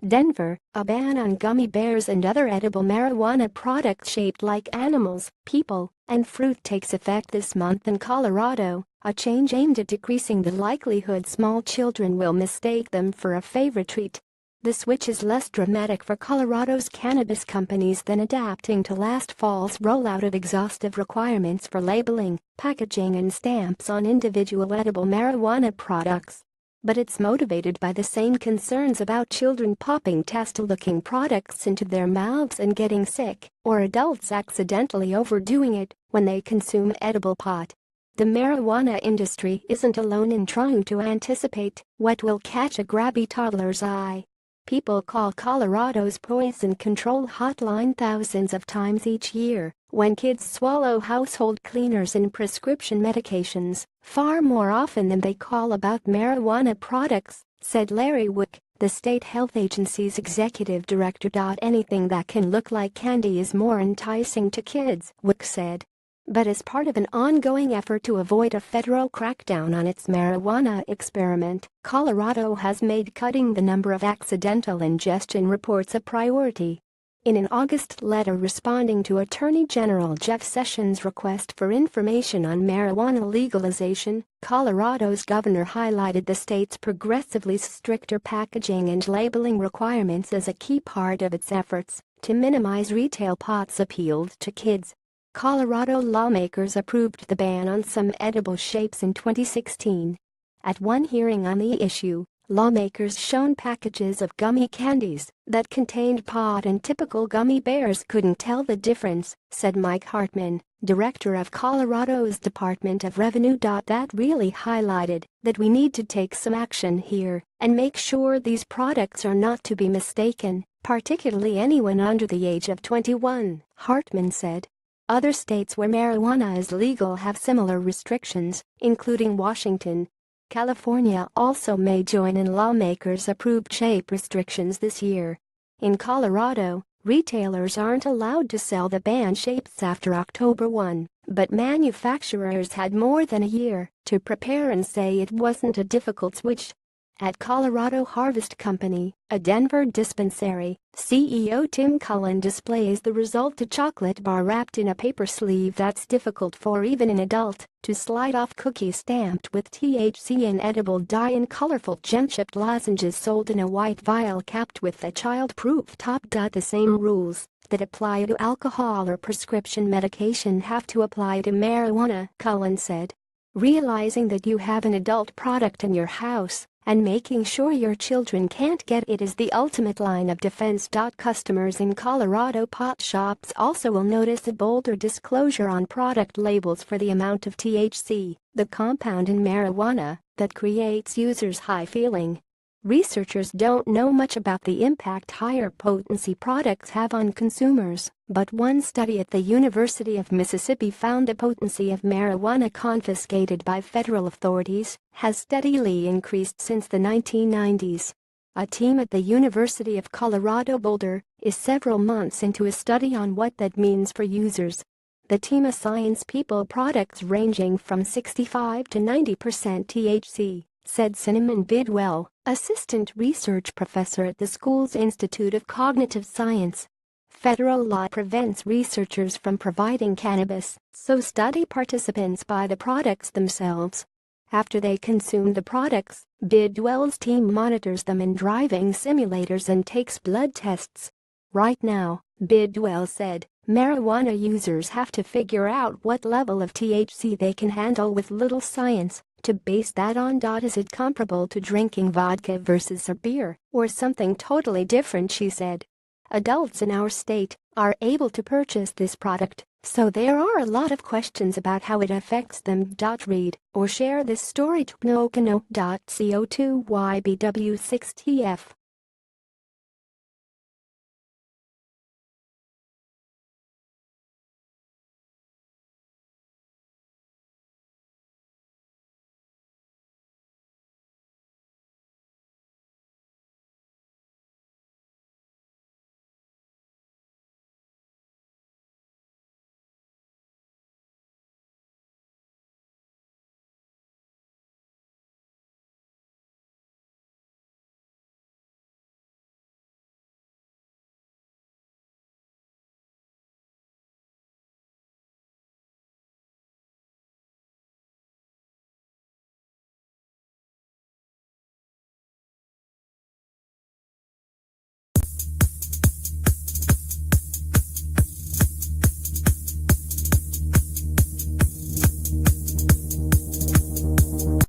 Denver, a ban on gummy bears and other edible marijuana products shaped like animals, people, and fruit takes effect this month in Colorado, a change aimed at decreasing the likelihood small children will mistake them for a favorite treat. The switch is less dramatic for Colorado's cannabis companies than adapting to last fall's rollout of exhaustive requirements for labeling, packaging and stamps on individual edible marijuana products. But it's motivated by the same concerns about children popping tasty-looking products into their mouths and getting sick, or adults accidentally overdoing it when they consume edible pot. The marijuana industry isn't alone in trying to anticipate what will catch a grabby toddler's eye. People call Colorado's poison control hotline thousands of times each year when kids swallow household cleaners and prescription medications, far more often than they call about marijuana products, said Larry Wook, the state health agency's executive director. Anything that can look like candy is more enticing to kids, Wook said. But as part of an ongoing effort to avoid a federal crackdown on its marijuana experiment, Colorado has made cutting the number of accidental ingestion reports a priority. In an August letter responding to Attorney General Jeff Sessions' request for information on marijuana legalization, Colorado's governor highlighted the state's progressively stricter packaging and labeling requirements as a key part of its efforts to minimize retail pot's appeal to kids. Colorado lawmakers approved the ban on some edible shapes in 2016. At one hearing on the issue, lawmakers shown packages of gummy candies that contained pot and typical gummy bears couldn't tell the difference, said Mike Hartman, director of Colorado's Department of Revenue. That really highlighted that we need to take some action here and make sure these products are not to be mistaken, particularly anyone under the age of 21, Hartman said. Other states where marijuana is legal have similar restrictions, including Washington. California also may join in lawmakers-approved shape restrictions this year. In Colorado, retailers aren't allowed to sell the banned shapes after October 1, but manufacturers had more than a year to prepare and say it wasn't a difficult switch. At Colorado Harvest Company, a Denver dispensary, CEO Tim Cullen displays the result: a chocolate bar wrapped in a paper sleeve that's difficult for even an adult to slide off, cookies stamped with THC and edible dye, and colorful gem-chipped lozenges sold in a white vial capped with a child-proof top. The same rules that apply to alcohol or prescription medication have to apply to marijuana, Cullen said. Realizing that you have an adult product in your house and making sure your children can't get it is the ultimate line of defense. Customers in Colorado pot shops also will notice a bolder disclosure on product labels for the amount of THC, the compound in marijuana that creates users high feeling. Researchers don't know much about the impact higher potency products have on consumers, but one study at the University of Mississippi found the potency of marijuana confiscated by federal authorities has steadily increased since the 1990s. A team at the University of Colorado Boulder is several months into a study on what that means for users. The team assigns people products ranging from 65 to 90% THC, said Cinnamon Bidwell, assistant research professor at the school's Institute of Cognitive Science. Federal law prevents researchers from providing cannabis, so study participants buy the products themselves. After they consume the products, Bidwell's team monitors them in driving simulators and takes blood tests. Right now, Bidwell said, marijuana users have to figure out what level of THC they can handle with little science to base that on. Is it comparable to drinking vodka versus a beer, or something totally different, she said. Adults in our state are able to purchase this product, so there are a lot of questions about how it affects them. Read or share this story to knowknow.co2ybw6tf